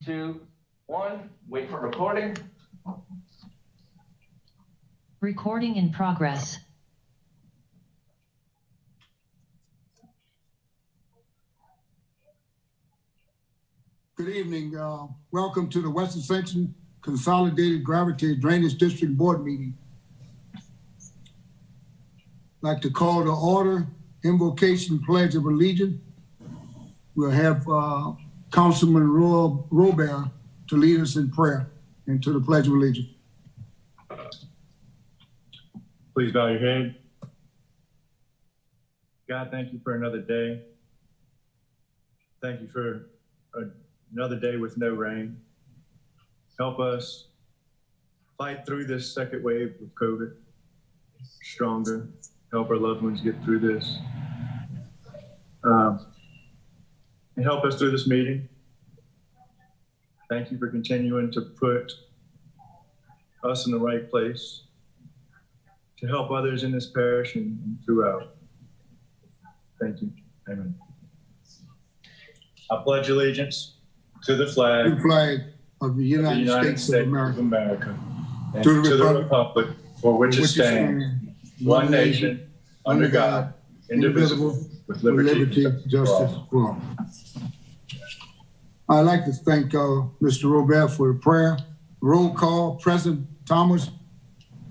2, 1. Wait for recording. Recording in progress. Good evening. Welcome to the Western Ascension Consolidated Gravity Drainage District Board meeting. I'd like to call to order invocation pledge of allegiance. We'll have Councilman Robert to lead us in prayer and to the pledge of allegiance. Please bow your head. God, thank you for another day. Thank you for another day with no rain. Help us fight through this second wave of COVID stronger. Help our loved ones get through this. And help us through this meeting. Thank you for continuing to put us in the right place to help others in this parish and throughout. Thank you. Amen. I pledge allegiance to the flag of the United States of America, and to the republic for which it stands, one nation, under God, indivisible, with liberty and justice for all. I'd like to thank Mr. Robert for the prayer. Roll call, President Thomas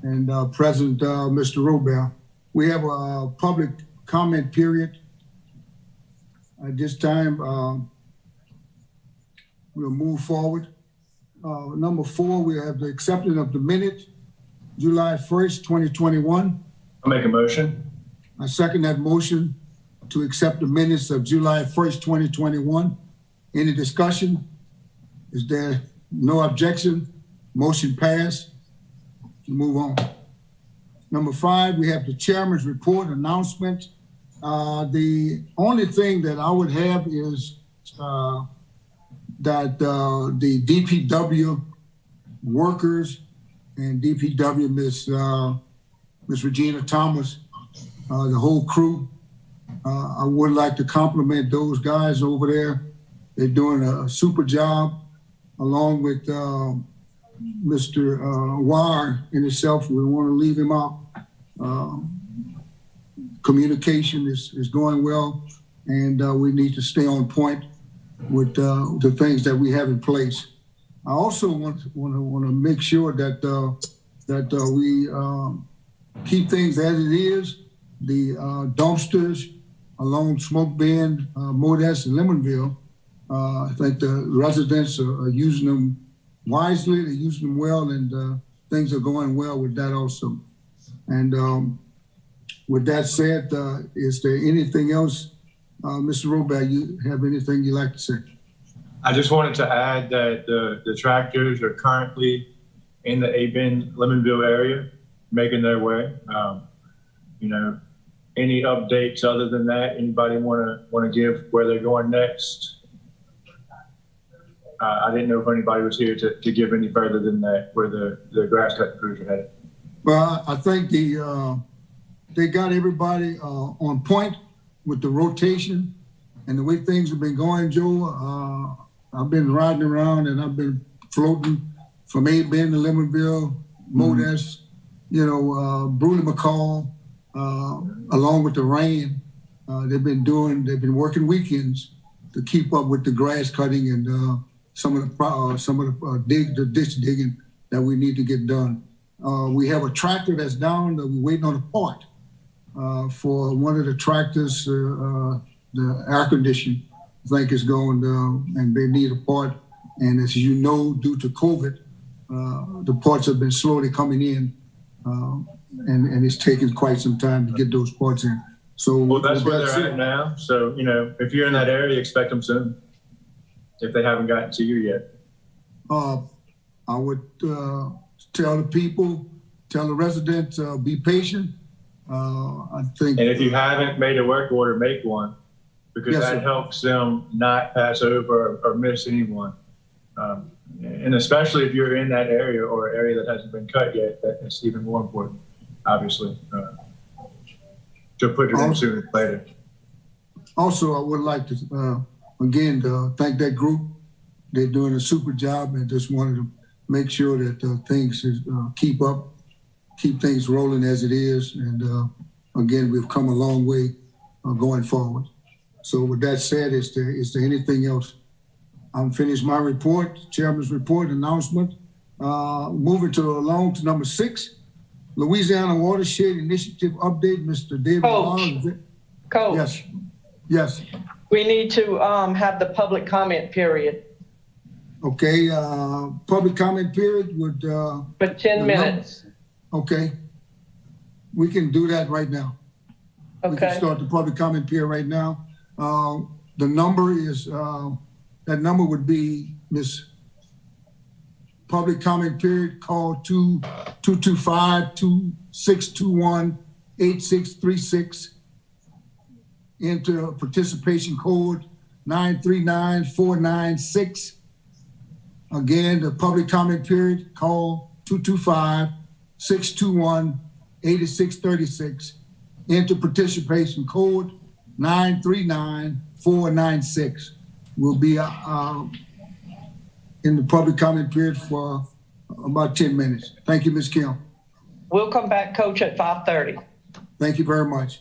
and President Mr. Robert. We have a public comment period. At this time, we'll move forward. Number 4, we have the acceptance of the minutes, July 1st, 2021. I'll make a motion. I second that motion to accept the minutes of July 1st, 2021. Any discussion? Is there no objection? Motion passed. Move on. Number 5, we have the chairman's report announcement. The only thing that I would have is that the DPW workers and DPW Miss Regina Thomas, the whole crew, I would like to compliment those guys over there. They're doing a super job, along with Mr. Wire in itself. We want to leave him out. Communication is going well, and we need to stay on point with the things that we have in place. I also want to make sure that we keep things as it is. The dumpsters along Smoke Bend, Modesto, and Lemonville. I think the residents are using them wisely. They're using them well, and things are going well with that also. And with that said, is there anything else, Mr. Robert, you have anything you'd like to say? I just wanted to add that the tractors are currently in the A-Bend, Lemonville area, making their way. Any updates other than that? Anybody want to give where they're going next? I didn't know if anybody was here to give any further than that, where the grass cutting crews are headed. Well, I think they got everybody on point with the rotation and the way things have been going, Joe. I've been riding around and I've been floating from A-Bend to Lemonville, Modesto, Bruley McCall, along with the rain. They've been working weekends to keep up with the grass cutting and some of the ditch digging that we need to get done. We have a tractor that's down that we're waiting on a part for one of the tractors. The air conditioning, I think, is going down, and they need a part. And as you know, due to COVID, the parts have been slowly coming in, and it's taken quite some time to get those parts in. So well, that's where they're at now. So if you're in that area, expect them soon, if they haven't gotten to you yet. I would tell the residents, be patient. I think. And if you haven't made a work order, make one, because that helps them not pass over or miss anyone. And especially if you're in that area or an area that hasn't been cut yet, that's even more important, obviously, to put it in sooner than later. Also, I would like to, again, thank that group they're doing a super job, and just wanted to make sure that things keep things rolling as it is. And again, we've come a long way going forward. So with that said, is there anything else? I'm finished my report, chairman's report announcement. Moving along to number 6, Louisiana Watershed Initiative update, Mr. David Coach. Long. Coach, Yes. we need to have the public comment period Okay, public comment period would, for 10 minutes. okay. We can do that right now. We can Okay, start the public comment period right now. The number is, that number would be Miss Public Comment Period, call 225-2621-8636. Enter participation code 939496. Again, the public comment period, call 225-621-8636. Enter participation code 939496. We'll be in the public comment period for about 10 minutes. Thank you, Ms. Kim. we'll come back, Coach, at 5:30. Thank you very much.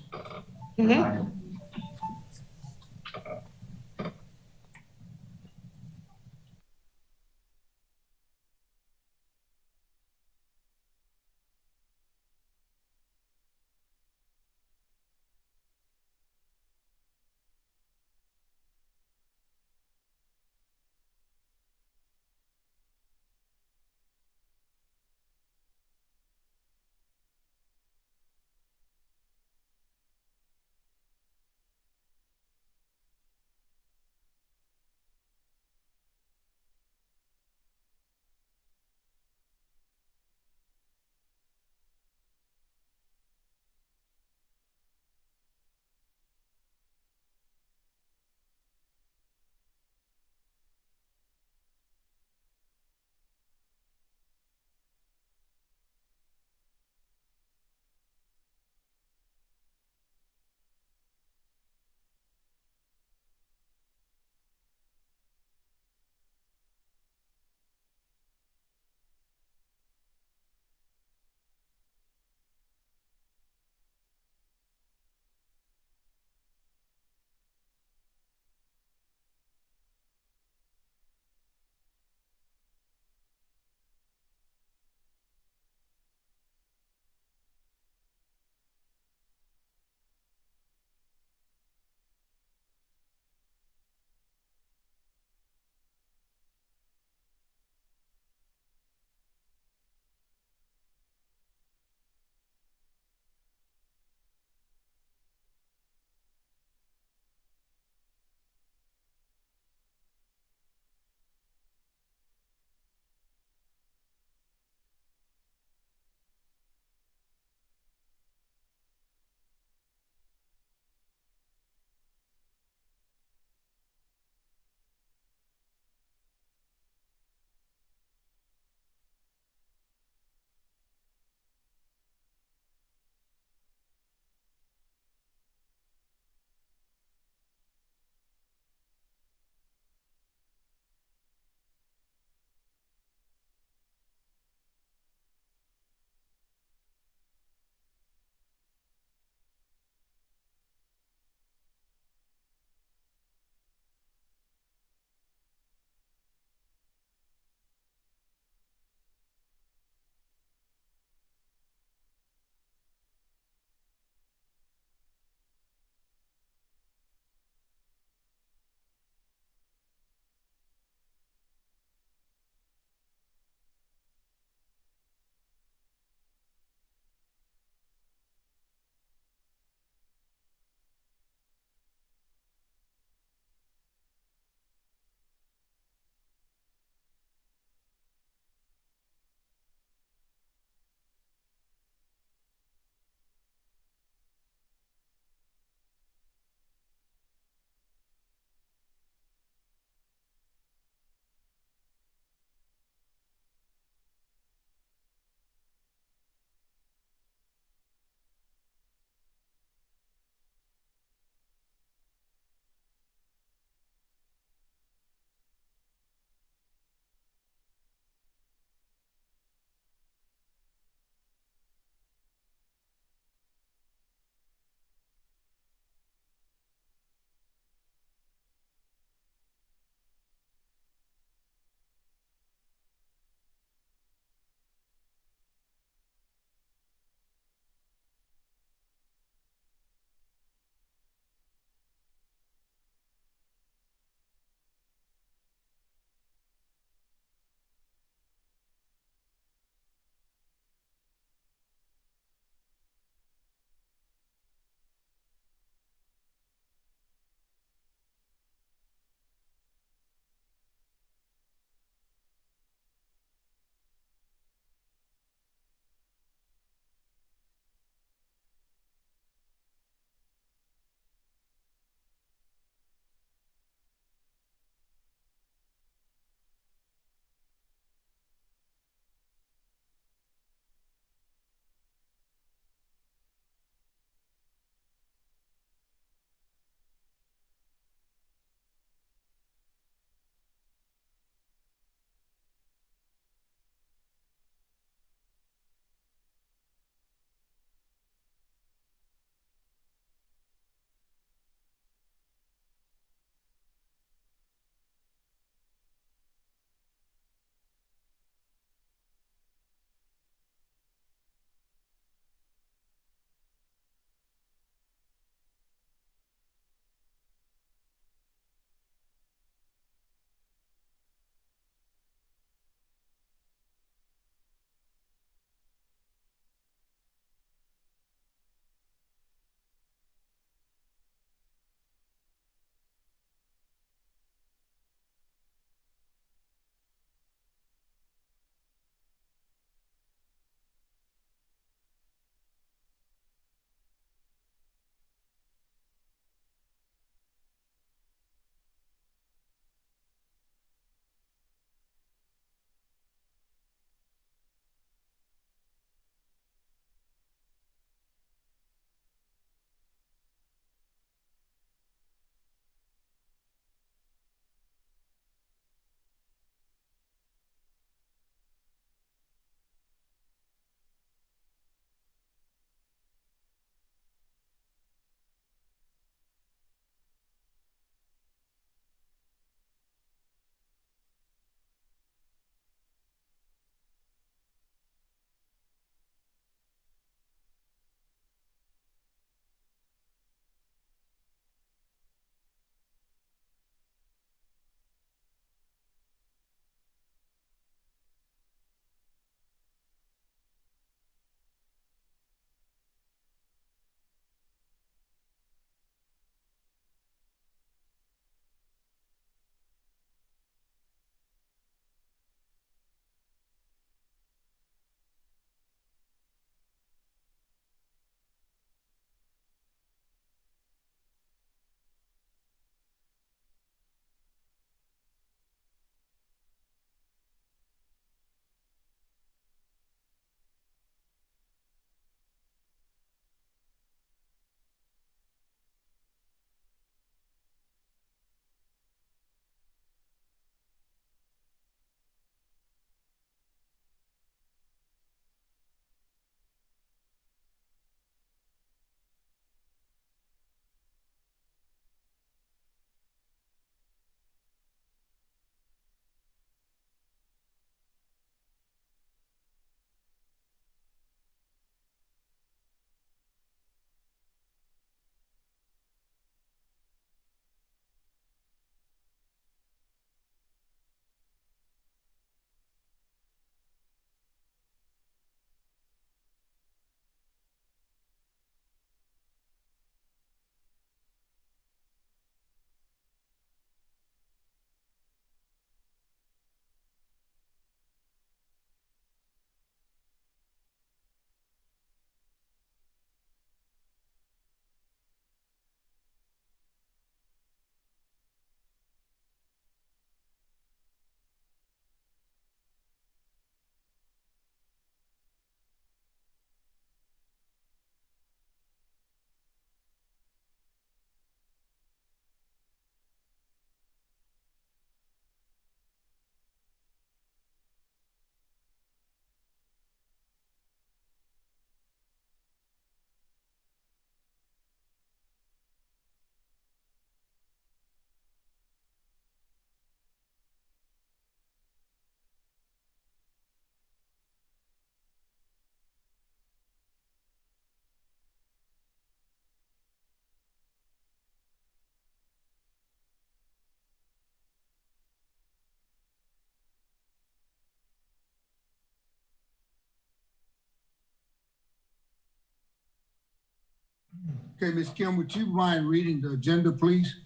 Okay, Ms. Kim, would you mind reading the agenda, please?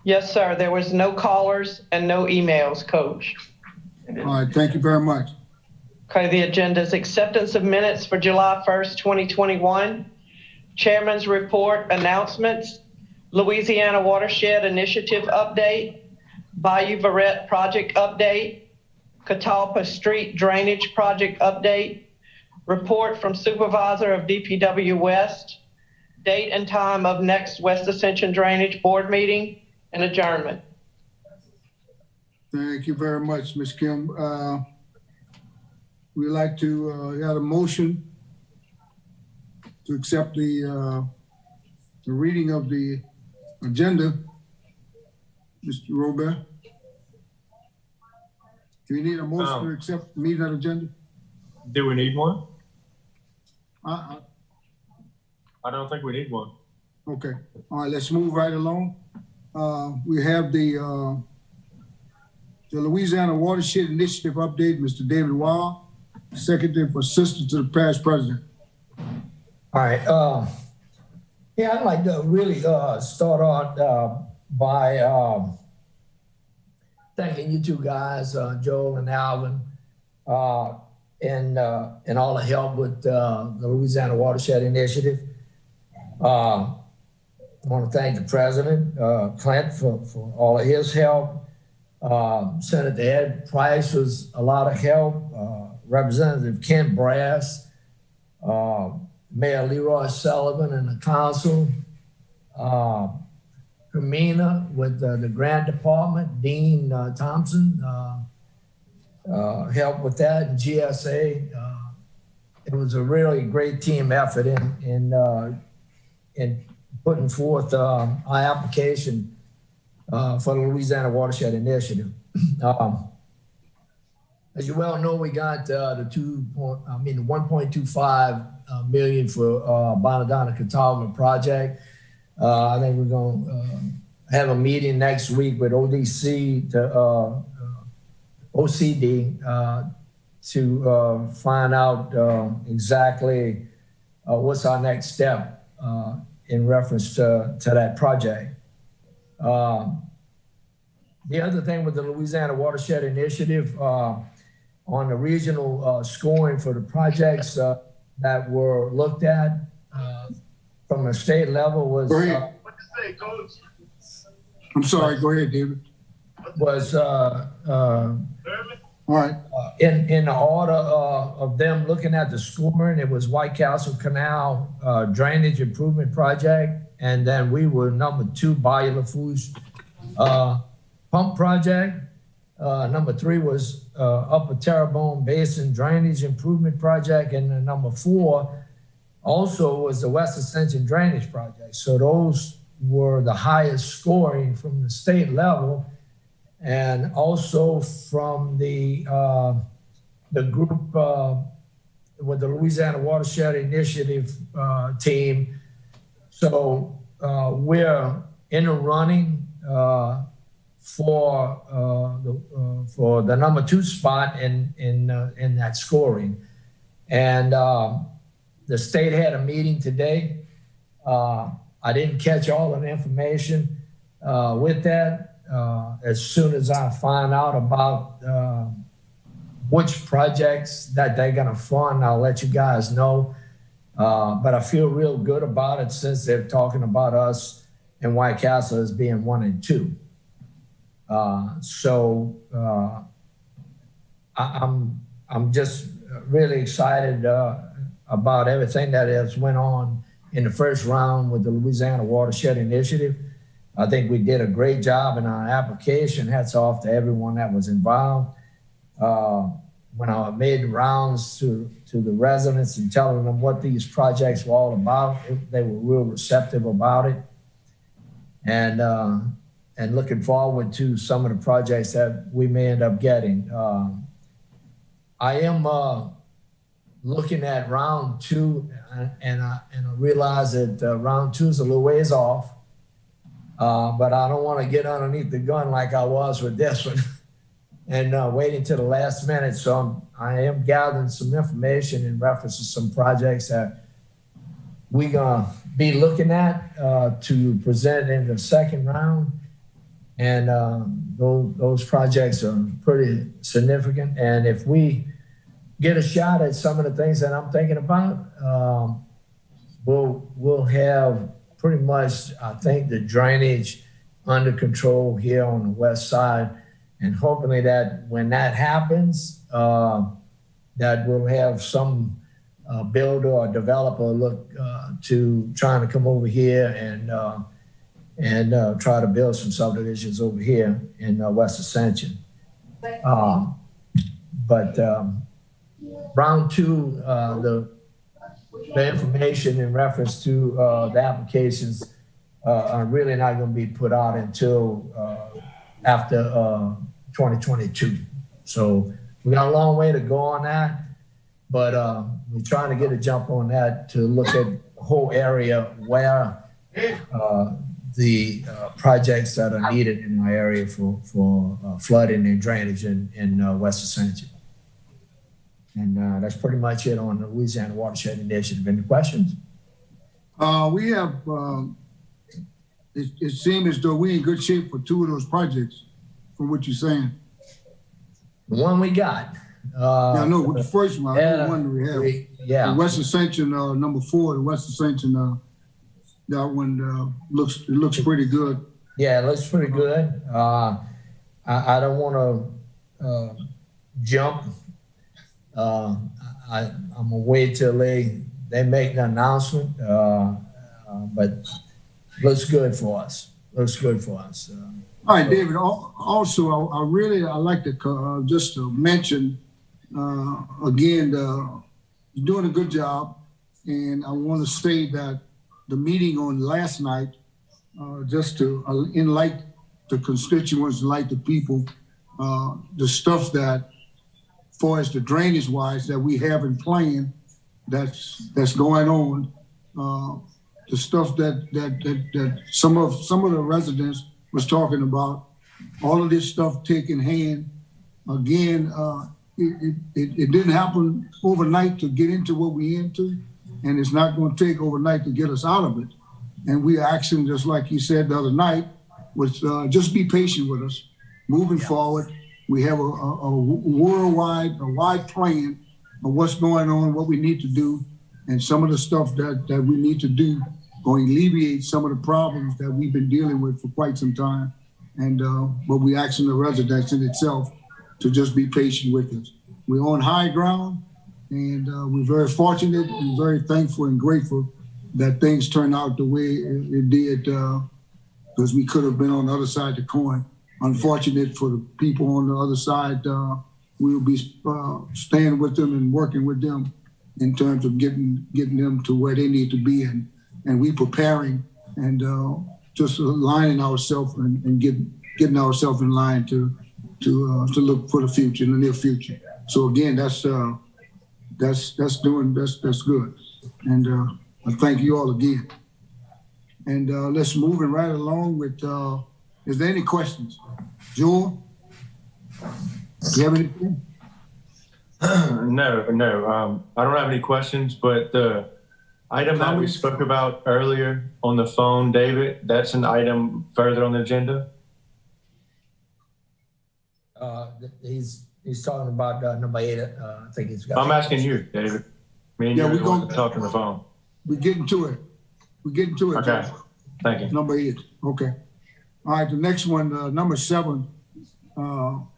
Yes, sir. There was no callers and no emails, Coach. All right, thank you very much. Okay, the agenda is acceptance of minutes for July 1st, 2021. Chairman's report, announcements, Louisiana Watershed Initiative update, Bayou Verret project update, Catalpa Street drainage project update, report from supervisor of DPW West, date and time of next West Ascension Drainage Board meeting, and adjournment. Thank you very much, Ms. Kim. We'd like to have a motion to accept the reading of the agenda. Mr. Robert? Do you need a motion to accept the meeting agenda? Do we need one? I I don't think we need one. Okay, all right, let's move right along. We have the Louisiana Watershed Initiative update, Mr. David Wall, Secretary for Assistance to the Parish President. All right. Yeah, I'd like to really start out by thanking you two guys, Joel and Alvin, and all the help with the Louisiana Watershed Initiative. I want to thank the president, Clint, for all of his help. Senator Ed Price was a lot of help. Representative Kent Brass, Mayor Leroy Sullivan and the council, Hermina with the grant department, Dean Thompson helped with that, and GSA. It was a really great team effort in putting forth our application for the Louisiana Watershed Initiative. As you well know, we got the 1.25 million for Bonadonna Catawba project. I think we're going to have a meeting next week with ODC to OCD to find out exactly what's our next step in reference to that project. The other thing with the Louisiana Watershed Initiative, on the regional scoring for the projects that were looked at from the state level was. Go ahead. I'm sorry, go ahead, David. Was All right. in the order of them looking at the scoring, it was White Castle Canal Drainage Improvement Project, and then we were number 2, Bayou Lafourche Pump Project. Number 3 was Upper Terrebonne Basin Drainage Improvement Project, and then number 4 also was the West Ascension Drainage Project. So those were the highest scoring from the state level, and also from the group with the Louisiana Watershed Initiative team. So we're in the running for the number 2 spot in that scoring, and the state had a meeting today. I didn't catch all of the information with that. As soon as I find out about which projects that they're gonna fund, I'll let you guys know. But I feel real good about it since they're talking about us and White Castle as being 1 and 2. I'm just really excited about everything that has went on in the first round with the Louisiana Watershed Initiative. I think we did a great job in our application. Hats off to everyone that was involved. When I made the rounds to the residents and telling them what these projects were all about, they were real receptive about it. And looking forward to some of the projects that we may end up getting. I am looking at round 2, and I realize that round 2 is a little ways off, but I don't want to get underneath the gun like I was with this one and waiting till the last minute. So I am gathering some information in reference to some projects that we're gonna be looking at to present in the second round. And those projects are pretty significant. And if we get a shot at some of the things that I'm thinking about, we'll have pretty much, I think, the drainage under control here on the west side. And hopefully that when that happens, that we'll have some builder or developer look to trying to come over here and try to build some subdivisions over here in West Ascension. But round two, the information in reference to the applications are really not going to be put out until after 2022. So we got a long way to go on that, but we're trying to get a jump on that to look at the whole area where the projects that are needed in our area for flooding and drainage in West Ascension. And that's pretty much it on the Louisiana Watershed Initiative. Any questions? We have, it seems as though we're in good shape for two of those projects, from what you're saying. The one we got. Yeah, I know, with the first one, I know one we have. Yeah. The West Ascension, number 4, the West Ascension, that one looks pretty good. Yeah, it looks pretty good. I don't want to jump. I'm gonna wait till they make the announcement. But looks good for us. Looks good for us. All right, David. Also, I like to just to mention again, you're doing a good job, and I want to say that the meeting on last night, just to enlighten the constituents, enlighten the people, the stuff that, far as the drainage wise, that we have in plan, that's going on, the stuff that some of the residents was talking about, all of this stuff taken hand. Again, it didn't happen overnight to get into what we into, and it's not going to take overnight to get us out of it. And we are asking, just like you said the other night, was just be patient with us, moving forward. We have a wide plan of what's going on, what we need to do, and some of the stuff that we need to do going to alleviate some of the problems that we've been dealing with for quite some time. And but we asking the residents in itself to just be patient with us. We're on high ground, and we're very fortunate and very thankful and grateful that things turned out the way it did, because we could have been on the other side of the coin. Unfortunate for the people on the other side, we'll be staying with them and working with them in terms of getting them to where they need to be, and we preparing and just aligning ourselves and getting ourselves in line to look for the future, in the near future. So again, that's good, and I thank you all again. And let's move it right along with. Is there any questions? Joel, do you have anything? No. I don't have any questions, but the item that we spoke about earlier on the phone, David, that's an item further on the agenda? He's talking about number 8. I think he's got. I'm asking you, David. Me and you are going to talk on the phone. We're getting to it. Okay. Joel. Thank you. Number 8. Okay. All right. The next one, number 7.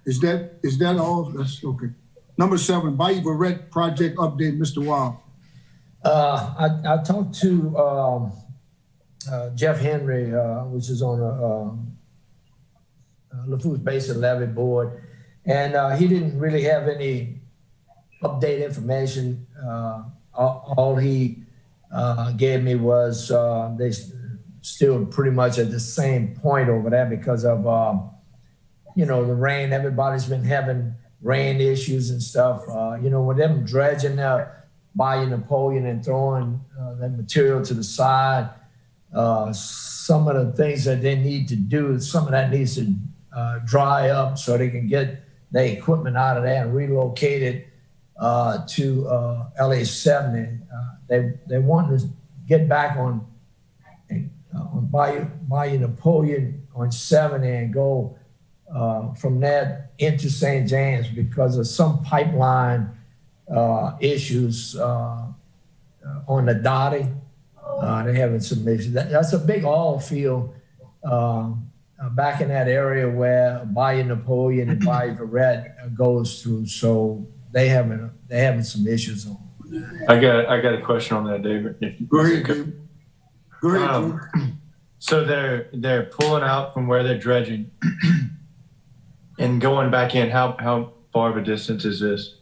Is that all? That's okay. Number 7, Bayou Verret project update, Mr. Wild. I talked to Jeff Henry, which is on the LaFourche Basin Levy Board, and he didn't really have any update information. All he gave me was they still pretty much at the same point over there because of the rain. Everybody's been having rain issues and stuff. With them dredging their Bayou Napoleon and throwing that material to the side, some of the things that they need to do, some of that needs to dry up so they can get their equipment out of there and relocate it to LA 70. They want to get back on Bayou Napoleon on 70 and go from there into St. James because of some pipeline issues on the Dottie. They're having some issues. That's a big oil field back in that area where Bayou Napoleon and Bayou Verret goes through. So they're having some issues on. I got a question on that, David. Go ahead, David. Go ahead, Joe. So they're pulling out from where they're dredging and going back in. How far of a distance is this?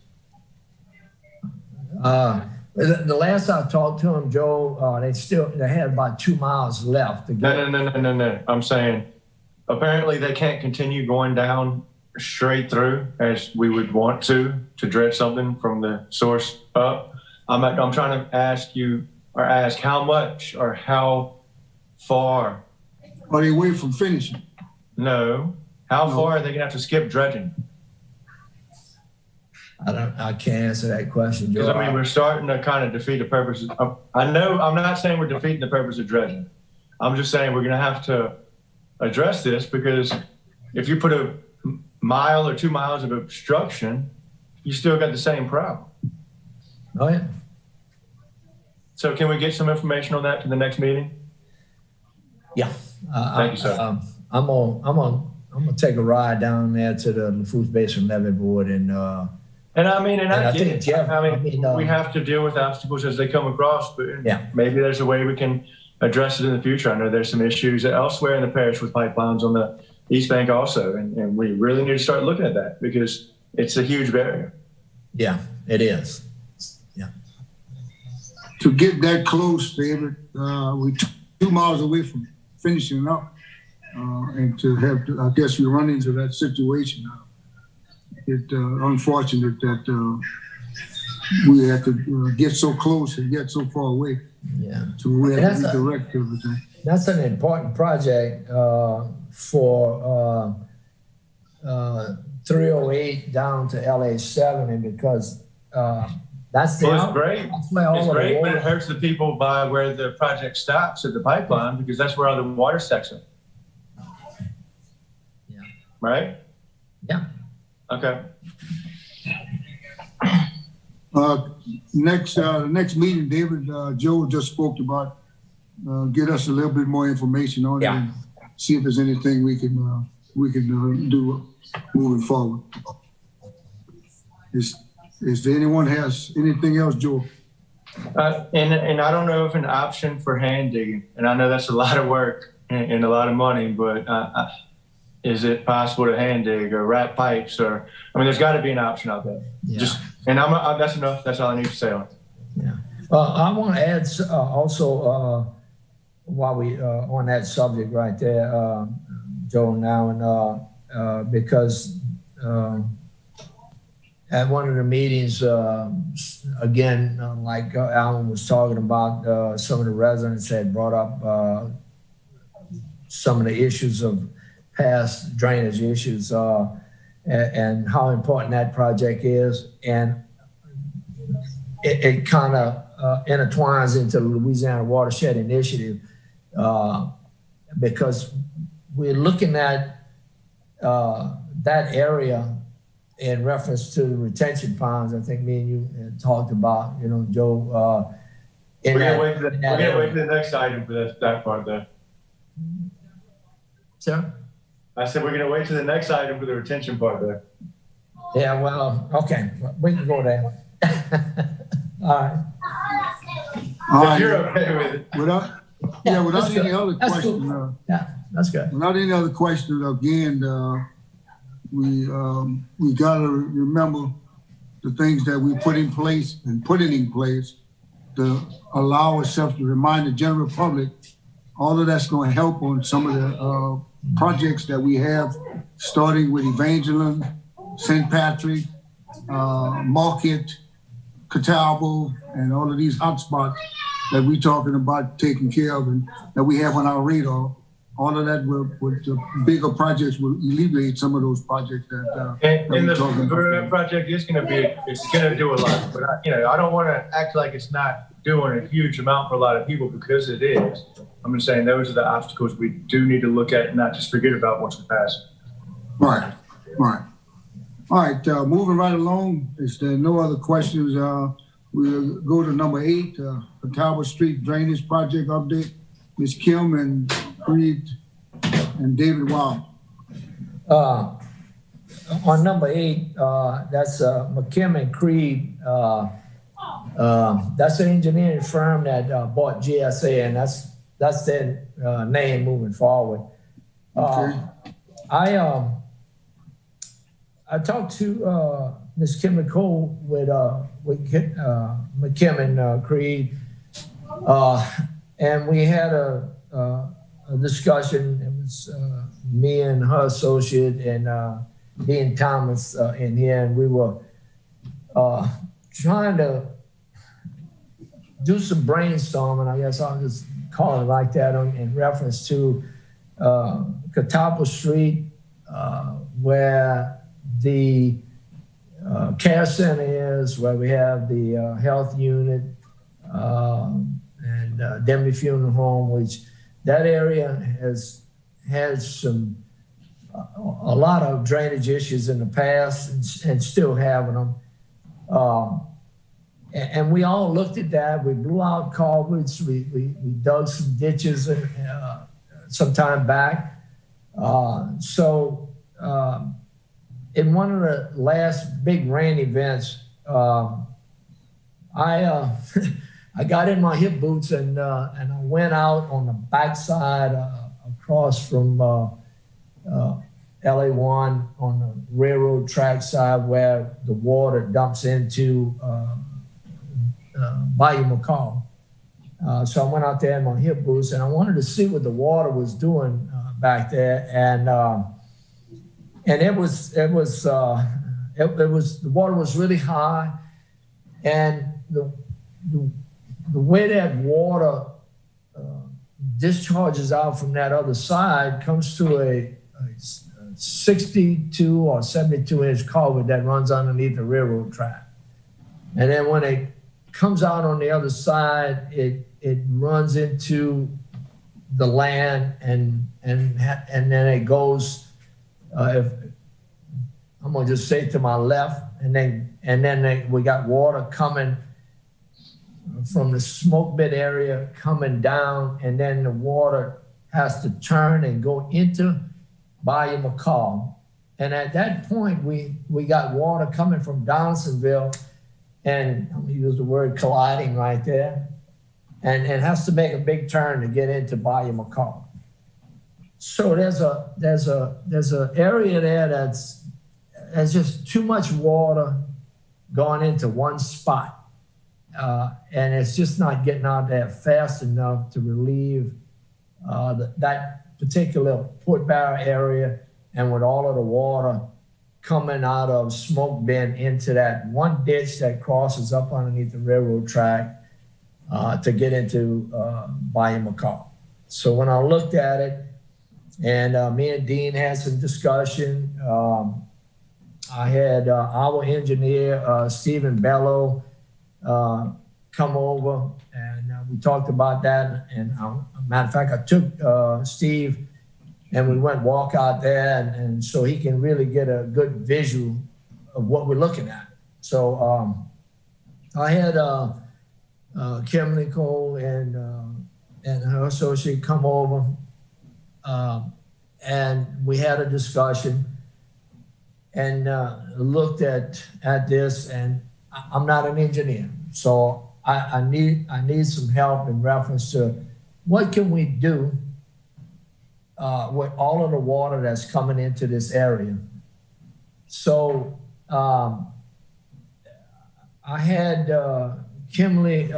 The last I talked to them, Joe, they had about 2 miles left to get. No. I'm saying apparently they can't continue going down straight through as we would want to dredge something from the source up. I'm trying to ask how much or how far Are they away from finishing? No. How far are they gonna have to skip dredging? I can't answer that question, Joe. Because I mean, we're starting to kind of defeat the purpose. I know I'm not saying we're defeating the purpose of dredging. I'm just saying we're gonna have to address this because if you put a mile or 2 miles of obstruction, you still got the same problem. Oh yeah. So can we get some information on that for the next meeting? Yeah. Thank you, sir. I'm gonna take a ride down there to the Lafourche Basin Levee Board and I get it. Jeff, we have to deal with obstacles as they come across, but Yeah. maybe there's a way we can address it in the future. I know there's some issues elsewhere in the parish with pipelines on the East Bank also, and we really need to start looking at that because it's a huge barrier. yeah, it is. Yeah. To get that close, David, we 2 miles away from finishing up, and to have, I guess we run into that situation. It's unfortunate that we have to get so close and get so far away. Yeah. So we have to redirect everything. That's an important project for 308 down to LA-70 because that's the It's great. It's great, but it hurts the people by where the project stops at the pipeline because that's where all the water stacks up. Yeah. Right? Yeah. Okay. Next meeting, David, Joe just spoke about, get us a little bit more information on it and see if there's anything we can do moving forward. Is there anyone has anything else, Joe? And I don't know if an option for hand digging, and I know that's a lot of work and a lot of money, but is it possible to hand dig or wrap pipes or, I mean, there's got to be an option out there. Yeah. That's enough. That's all I need to say on it. Yeah. I want to add also while we on that subject right there, Joe, now and because at one of the meetings, again, like Alan was talking about, some of the residents had brought up some of the issues of past drainage issues and how important that project is. And it kind of intertwines into the Louisiana Watershed Initiative because we're looking at that area in reference to the retention ponds. I think me and you had talked about, Joe. We're gonna wait for the next item for that part there. Sir? I said we're gonna wait to the next item for the retention part there. Yeah, well, okay, we can go there. All right. If you're okay with it. Without any other questions. Cool. Yeah, that's good. Without any other questions, again, we gotta remember the things that we put in place and putting in place to allow ourselves to remind the general public all of that's going to help on some of the projects that we have, starting with Evangeline, St. Patrick, Market, Catawba, and all of these hotspots that we're talking about taking care of and that we have on our radar. All of that with the bigger projects will alleviate some of those projects that and the Verret project is going to do a lot, but I don't want to act like it's not doing a huge amount for a lot of people because it is. I'm just saying those are the obstacles we do need to look at and not just forget about once we pass it. Right, right. All right, moving right along, if there are no other questions, we'll go to number 8, Catawba Street Drainage Project Update. Ms. Kim and Creed and David Wild. On number 8, that's McKim and Creed. That's an engineering firm that bought GSA, and that's their name moving forward. Okay. I talked to Ms. Kim Nicole with McKim and Creed, and we had a discussion. It was me and her associate and Dean Thomas in here, and we were trying to do some brainstorming. I guess I'll just call it like that in reference to Catawba Street, where the care center is, where we have the health unit and Demby Funeral Home, which that area has had a lot of drainage issues in the past and still having them. And we all looked at that. We blew out culverts. We dug some ditches some time back. In one of the last big rain events, I got in my hip boots and I went out on the backside across from LA1 on the railroad track side where the water dumps into Bayou McCall. So I went out there in my hip boots and I wanted to see what the water was doing back there. And the water was really high, and the way that water discharges out from that other side comes to a 62 or 72 inch culvert that runs underneath the railroad track. And then when it comes out on the other side, it runs into the land and then it goes, I'm gonna just say to my left, and then we got water coming from the smoke bit area coming down, and then the water has to turn and go into Bayou McCall. And at that point, we got water coming from Donaldsonville, and I'm gonna use the word colliding right there, and it has to make a big turn to get into Bayou McCall. So there's a area there that's just too much water going into one spot. And it's just not getting out there fast enough to relieve that particular port barrier area, and with all of the water coming out of Smoke Bend into that one ditch that crosses up underneath the railroad track to get into Bayou McCall. So when I looked at it, and me and Dean had some discussion, I had our engineer, Stephen Bello, come over, and we talked about that. And matter of fact, I took Steve and we went walk out there, and so he can really get a good visual of what we're looking at. So I had Kim Nicole and her associate come over, and we had a discussion and looked at this. And I'm not an engineer, so I need some help in reference to what can we do with all of the water that's coming into this area. So I had Kimley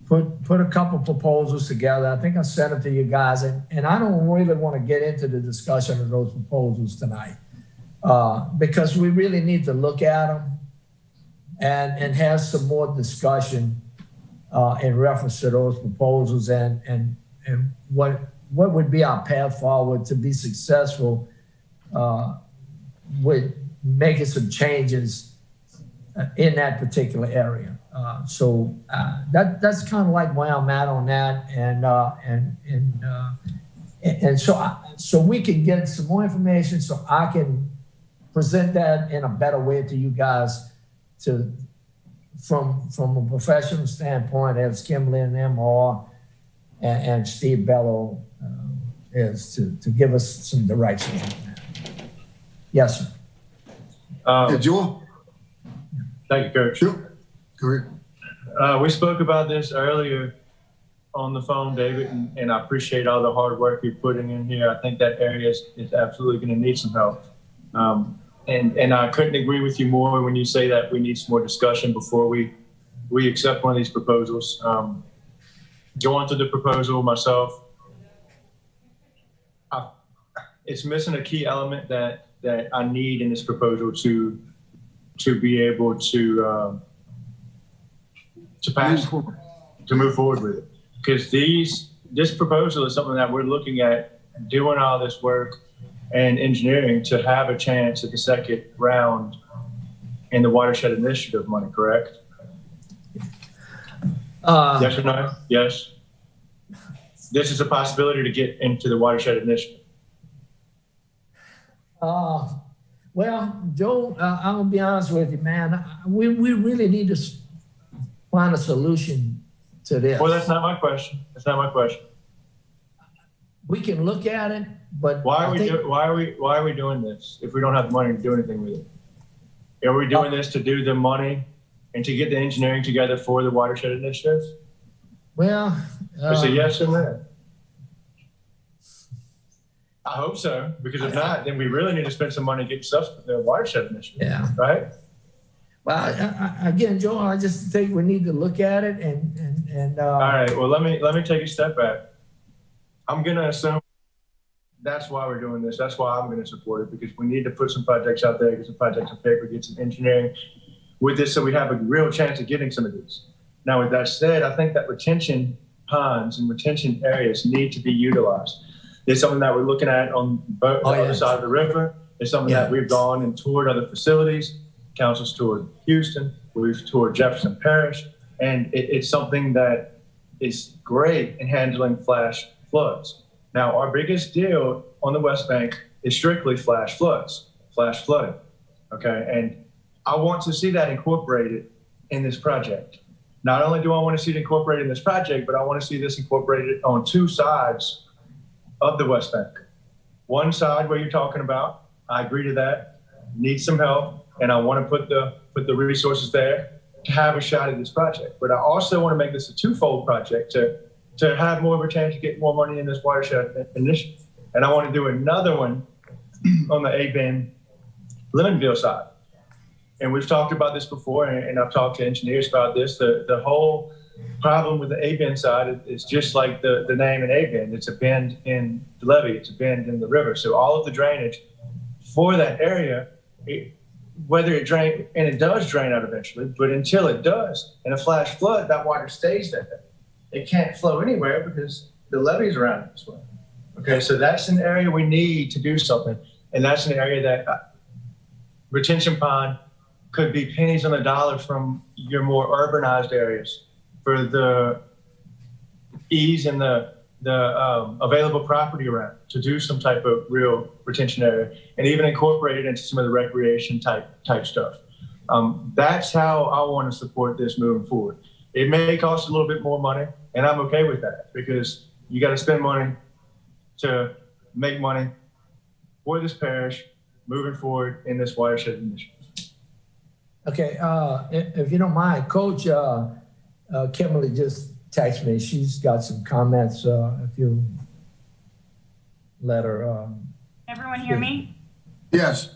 put a couple proposals together. I think I sent them to you guys, and I don't really want to get into the discussion of those proposals tonight because we really need to look at them and have some more discussion in reference to those proposals and what would be our path forward to be successful with making some changes in that particular area. That's kind of like where I'm at on that, and so we can get some more information so I can present that in a better way to you guys from a professional standpoint, as Kimberly and them are, and Steve Bello is to give us some direction on that. Yes, sir. Yeah, Joel? Thank you, Coach. Sure. Go ahead. We spoke about this earlier on the phone, David, and I appreciate all the hard work you're putting in here. I think that area is absolutely going to need some help. And I couldn't agree with you more when you say that we need some more discussion before we accept one of these proposals. Going through the proposal myself, it's missing a key element that I need in this proposal to be able to pass, to move forward with it. Because this proposal is something that we're looking at doing all this work and engineering to have a chance at the second round in the Watershed Initiative money, correct? Yes or no? Yes. This is a possibility to get into the Watershed Initiative. Well, Joe, I'm gonna be honest with you, man. We really need to find a solution to this. Well, that's not my question. That's not my question. We can look at it, but why are we doing this if we don't have the money to do anything with it? Are we doing this to do the money and to get the engineering together for the Watershed Initiative? Well, it's a yes or no. I hope so, because if not, then we really need to spend some money getting stuff for the Watershed Initiative. Yeah. Right? Well, again, Joe, I just think we need to look at it and. All right. Well, let me take a step back. I'm gonna assume that's why we're doing this. That's why I'm gonna support it, because we need to put some projects out there, get some projects on paper, get some engineering with this, so we have a real chance of getting some of these. Now, with that said, I think that retention ponds and retention areas need to be utilized. It's something that we're looking at on both the other side of the river. It's something that we've gone and toured other facilities. Council's toured Houston. We've toured Jefferson Parish. And it's something that is great in handling flash floods. Now, our biggest deal on the West Bank is strictly flash floods, flash flooding. Okay. And I want to see that incorporated in this project. Not only do I want to see it incorporated in this project, but I want to see this incorporated on two sides of the West Bank. One side where you're talking about, I agree to that, needs some help, and I want to put the resources there to have a shot at this project. But I also want to make this a twofold project to have more of a chance to get more money in this Watershed Initiative. And I want to do another one on the A-Bend Lemonville side. And we've talked about this before, and I've talked to engineers about this. The whole problem with the A-Bend side is just like the name in A-Bend. It's a bend in the levee. It's a bend in the river. So all of the drainage for that area, whether it drains, and it does drain out eventually, but until it does, in a flash flood, that water stays there. It can't flow anywhere because the levee's around it as well. Okay, so that's an area we need to do something. And that's an area that retention pond could be pennies on the dollar from your more urbanized areas for the ease and the available property around to do some type of real retention area and even incorporate it into some of the recreation type stuff. That's how I want to support this moving forward. It may cost a little bit more money, and I'm okay with that, because you got to spend money to make money for this parish moving forward in this Watershed Initiative. Okay, if you don't mind, Coach, Kimberly just texted me. She's got some comments. If you let her. Everyone hear me? Yes.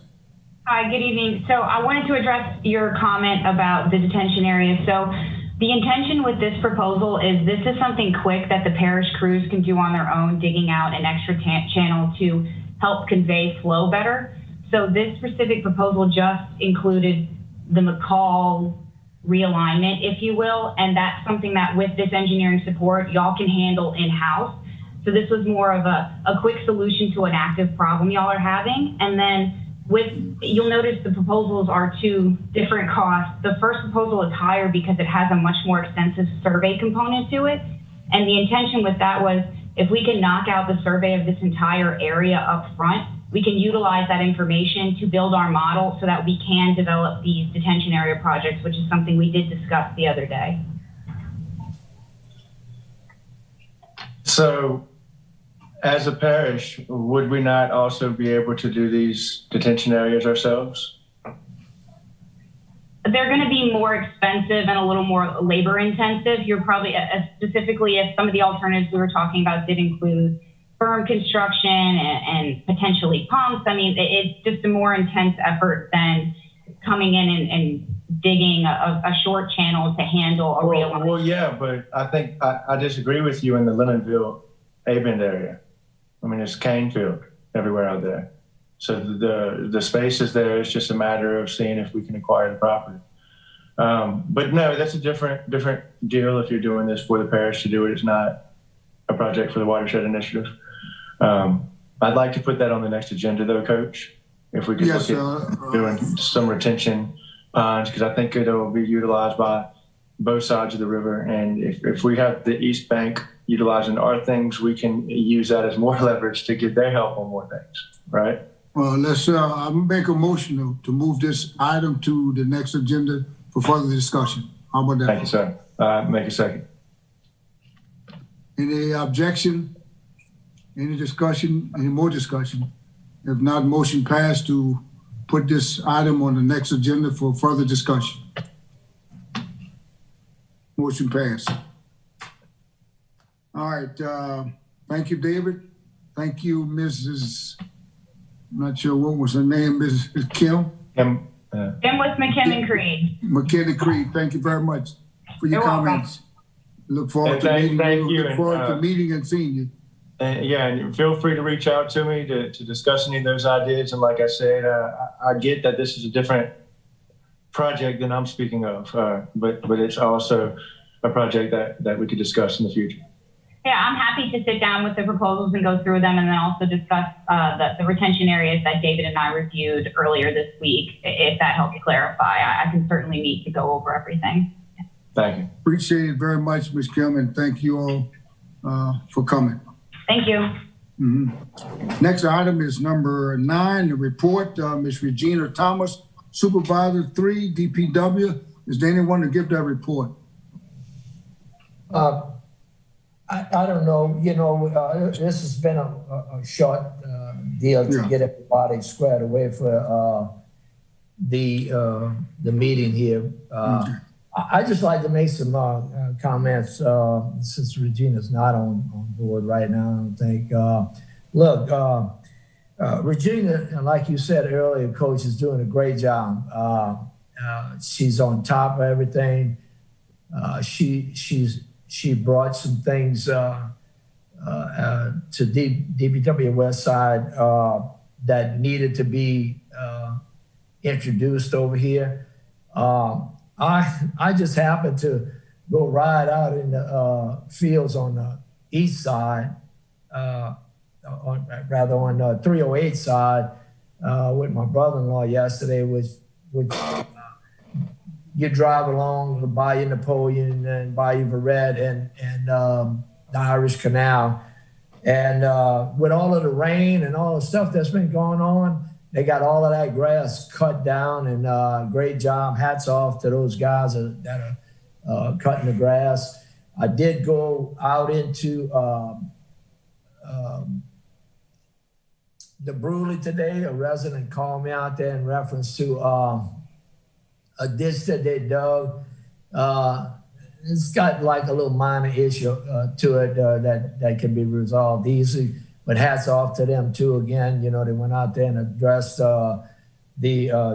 Hi, good evening. So I wanted to address your comment about the detention area. So the intention with this proposal is this is something quick that the parish crews can do on their own, digging out an extra channel to help convey flow better. So this specific proposal just included the McCall realignment, if you will, and that's something that with this engineering support, y'all can handle in-house. So this was more of a quick solution to an active problem y'all are having. And then you'll notice the proposals are two different costs. The first proposal is higher because it has a much more extensive survey component to it. And the intention with that was, if we can knock out the survey of this entire area up front, we can utilize that information to build our model so that we can develop these detention area projects, which is something we did discuss the other day. So as a parish, would we not also be able to do these detention areas ourselves? They're going to be more expensive and a little more labor intensive. You're probably, specifically if some of the alternatives we were talking about did include firm construction and potentially pumps. I mean, it's just a more intense effort than coming in and digging a short channel to handle a real. Well, yeah, but I think I disagree with you in the Lindenville A-Bend area. I mean, it's cane field everywhere out there. So the space is there. It's just a matter of seeing if we can acquire the property. But no, that's a different deal if you're doing this for the parish to do it. It's not a project for the Watershed Initiative. I'd like to put that on the next agenda though, Coach, if we could look at doing some retention ponds, because I think it'll be utilized by both sides of the river. And if we have the East Bank utilizing our things, we can use that as more leverage to get their help on more things, right? Well, I'll make a motion to move this item to the next agenda for further discussion. How about that? Thank you, sir. Make a second. Any objection? Any discussion? Any more discussion? If not, motion passed to put this item on the next agenda for further discussion. Motion passed. All right. Thank you, David. Thank you, Mrs. I'm not sure what was her name, Mrs. Kim. Kim with McKinnon Creed. McKinnon Creed. Thank you very much for your comments. Look forward to meeting you. Look forward to meeting and seeing you. And feel free to reach out to me to discuss any of those ideas. And like I said, I get that this is a different project than I'm speaking of, but it's also a project that we could discuss in the future. Yeah, I'm happy to sit down with the proposals and go through them and then also discuss the retention areas that David and I reviewed earlier this week, if that helps clarify. I can certainly meet to go over everything. Thank you. Appreciate it very much, Ms. Kim, and thank you all for coming. Thank you. Mm-hmm. Next item is number 9, the report. Ms. Regina Thomas, Supervisor 3, DPW. Is there anyone to give that report? I don't know. You know, this has been a short deal to get everybody squared away for the meeting here. I just like to make some comments since Regina's not on board right now. I don't think. Look, Regina, like you said earlier, Coach, is doing a great job. She's on top of everything. She brought some things to DPW West Side that needed to be introduced over here. I just happened to go ride out in the fields on the east side, on 308 side with my brother-in-law yesterday, which you drive along the Bayou Napoleon and Bayou Verret and the Irish Canal. And with all of the rain and all the stuff that's been going on, they got all of that grass cut down, and great job. Hats off to those guys that are cutting the grass. I did go out into the Bruley today. A resident called me out there in reference to a ditch that they dug. It's got like a little minor issue to it that can be resolved easily. But hats off to them too. Again, you know, they went out there and addressed the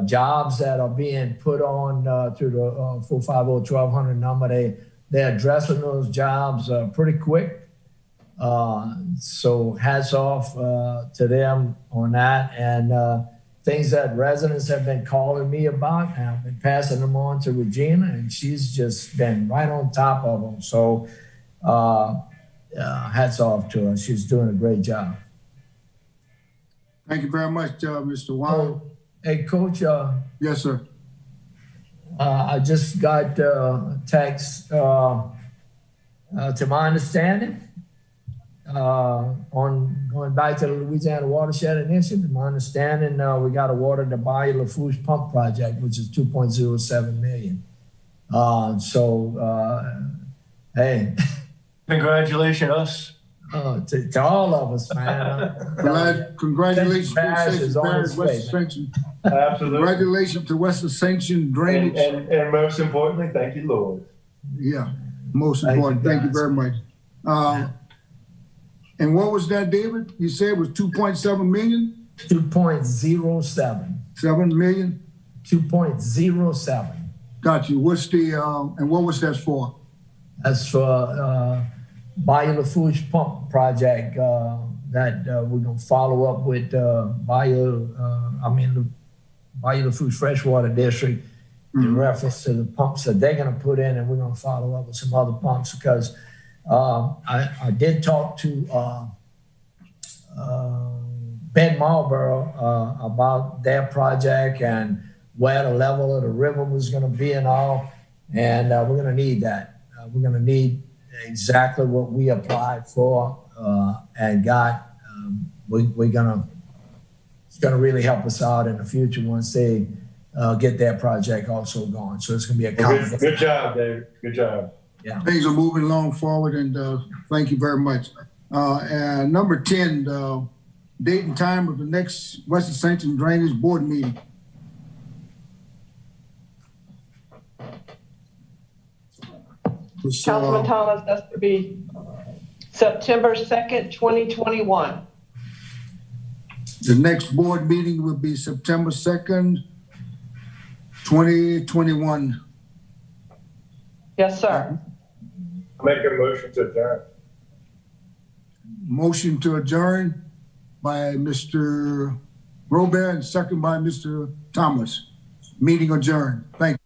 jobs that are being put on through the 450-1200 number. They're addressing those jobs pretty quick. So hats off to them on that. And things that residents have been calling me about, and I've been passing them on to Regina, and she's just been right on top of them. So hats off to her. She's doing a great job. Thank you very much, Mr. Wong. Hey, Coach, Yes, sir. I just got a text, to my understanding, on going back to the Louisiana Watershed Initiative, to my understanding, we got awarded the Bayou Lafourche Pump Project, which is 2.07 million. Hey, Congratulations, us. to all of us, man. Congratulations to Parish is on Parish, its West way, Ascension. Absolutely. Congratulations to West Ascension Drainage. And most importantly, thank you, Lord. Yeah, most Thank you, important. Thank you guys. very much. And what was that, David? You said it was 2.7 million? 2.07. 7 million? 2.07. Got you. What's the, and what was that for? That's for Bayou Lafourche Pump Project that we're gonna follow up with Bayou Lafourche Freshwater District in reference to the pumps that they're gonna put in, and we're gonna follow up with some other pumps because I did talk to Ben Marlboro about their project and where the level of the river was gonna be and all, and we're gonna need that. We're gonna need exactly what we applied for and got. It's gonna really help us out in the future once they get their project also going. So it's gonna be a Good job, David. Good job. Yeah. Things are moving along forward, and thank you very much. And number 10, date and time of the next West Ascension Drainage Board meeting. Councilman Thomas, that's to be September 2nd, 2021. The next board meeting will be September 2nd, 2021. Yes, sir. Make a motion to adjourn. Motion to adjourn by Mr. Robert and second by Mr. Thomas. Meeting adjourned. Thank you.